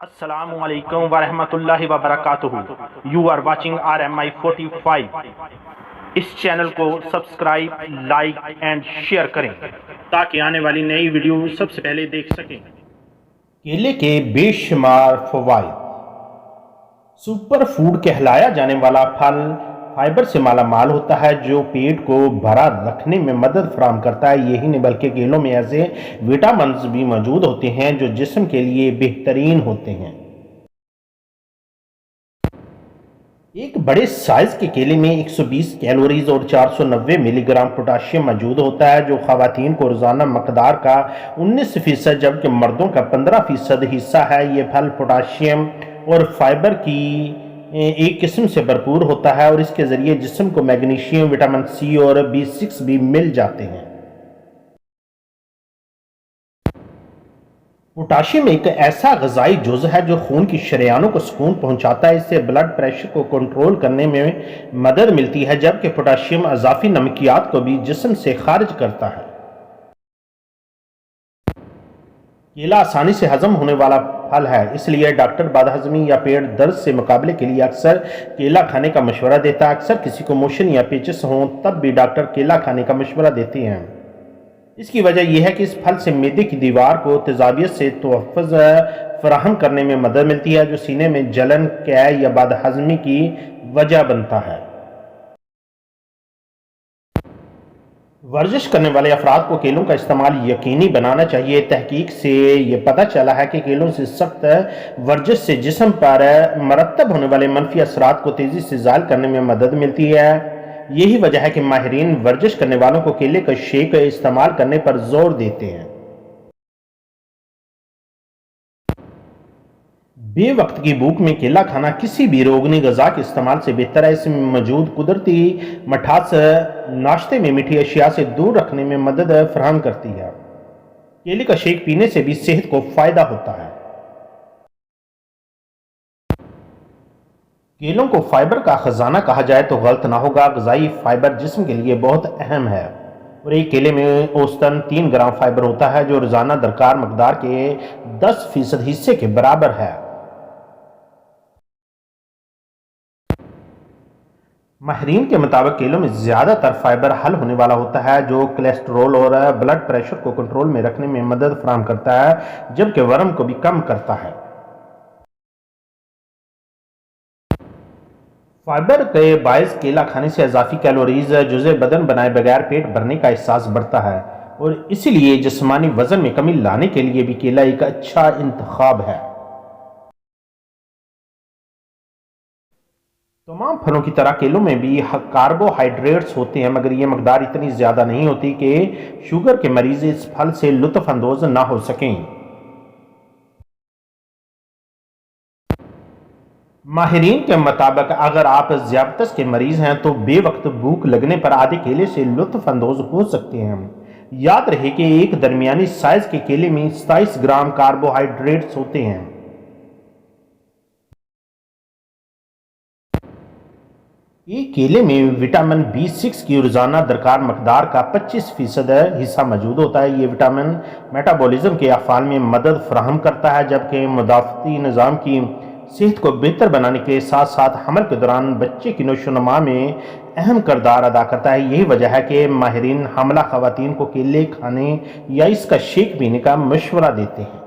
السلام علیکم ورحمۃ اللہ وبرکاتہ. You are watching RMI 45. اس چینل کو سبسکرائب، لائک اینڈ شیئر کریں تاکہ آنے والی نئی ویڈیو سب سے پہلے دیکھ سکیں. کیلے کے بے شمار فوائد. سپر فوڈ کہلایا جانے والا پھل فائبر سے مالا مال ہوتا ہے جو پیٹ کو بھرا رکھنے میں مدد فراہم کرتا ہے. یہی نہیں بلکہ کیلوں میں ایسے وٹامنز بھی موجود ہوتے ہیں جو جسم کے لیے بہترین ہوتے ہیں. ایک بڑے سائز کے کیلے میں 120 کیلوریز اور 490 ملی گرام پوٹاشیم موجود ہوتا ہے جو خواتین کو روزانہ مقدار کا 19% جبکہ مردوں کا 15% حصہ ہے. یہ پھل پوٹاشیم اور فائبر کی ایک قسم سے بھرپور ہوتا ہے اور اس کے ذریعے جسم کو میگنیشیم، وٹامن سی اور B6 بھی مل جاتے ہیں. پوٹاشیم ایک ایسا غذائی جز ہے جو خون کی شریانوں کو سکون پہنچاتا ہے. اس سے بلڈ پریشر کو کنٹرول کرنے میں مدد ملتی ہے جبکہ پوٹاشیم اضافی نمکیات کو بھی جسم سے خارج کرتا ہے. کیلا آسانی سے ہضم ہونے والا پھل ہے، اس لیے ڈاکٹر بدہضمی یا پیٹ درد سے مقابلے کے لیے اکثر کیلا کھانے کا مشورہ دیتا ہے. اکثر کسی کو موشن یا پیچس ہوں تب بھی ڈاکٹر کیلا کھانے کا مشورہ دیتے ہیں. اس کی وجہ یہ ہے کہ اس پھل سے معدے کی دیوار کو تیزابیت سے تحفظ فراہم کرنے میں مدد ملتی ہے جو سینے میں جلن، قے یا بدہضمی کی وجہ بنتا ہے. ورزش کرنے والے افراد کو کیلوں کا استعمال یقینی بنانا چاہیے. تحقیق سے یہ پتہ چلا ہے کہ کیلوں سے سخت ورزش سے جسم پر مرتب ہونے والے منفی اثرات کو تیزی سے زائل کرنے میں مدد ملتی ہے. یہی وجہ ہے کہ ماہرین ورزش کرنے والوں کو کیلے کا شیک استعمال کرنے پر زور دیتے ہیں. بے وقت کی بھوک میں کیلا کھانا کسی بھی روگنی غذا کے استعمال سے بہتر ہے. اس میں موجود قدرتی مٹھاس ناشتے میں میٹھی اشیاء سے دور رکھنے میں مدد فراہم کرتی ہے. کیلے کا شیک پینے سے بھی صحت کو فائدہ ہوتا ہے. کیلوں کو فائبر کا خزانہ کہا جائے تو غلط نہ ہوگا. غذائی فائبر جسم کے لیے بہت اہم ہے اور ایک کیلے میں اوسطاً 3 گرام فائبر ہوتا ہے جو روزانہ درکار مقدار کے 10% حصے کے برابر ہے. ماہرین کے مطابق کیلوں میں زیادہ تر فائبر حل ہونے والا ہوتا ہے جو کولیسٹرول اور بلڈ پریشر کو کنٹرول میں رکھنے میں مدد فراہم کرتا ہے جبکہ ورم کو بھی کم کرتا ہے. فائبر کے باعث کیلا کھانے سے اضافی کیلوریز جزء بدن بنائے بغیر پیٹ بھرنے کا احساس بڑھتا ہے اور اسی لیے جسمانی وزن میں کمی لانے کے لیے بھی کیلا ایک اچھا انتخاب ہے. تمام پھلوں کی طرح کیلوں میں بھی کاربوہائیڈریٹس ہوتے ہیں مگر یہ مقدار اتنی زیادہ نہیں ہوتی کہ شوگر کے مریض اس پھل سے لطف اندوز نہ ہو سکیں. ماہرین کے مطابق اگر آپ ذیابطس کے مریض ہیں تو بے وقت بھوک لگنے پر آدھے کیلے سے لطف اندوز ہو سکتے ہیں. یاد رہے کہ ایک درمیانی سائز کے کیلے میں 27 گرام کاربوہائیڈریٹس ہوتے ہیں. ایک کیلے میں وٹامن B6 کی روزانہ درکار مقدار کا 25% حصہ موجود ہوتا ہے. یہ وٹامن میٹابولزم کے افعال میں مدد فراہم کرتا ہے جبکہ مدافعتی نظام کی صحت کو بہتر بنانے کے ساتھ ساتھ حمل کے دوران بچے کی نشو و نما میں اہم کردار ادا کرتا ہے. یہی وجہ ہے کہ ماہرین حاملہ خواتین کو کیلے کھانے یا اس کا شیک پینے کا مشورہ دیتے ہیں.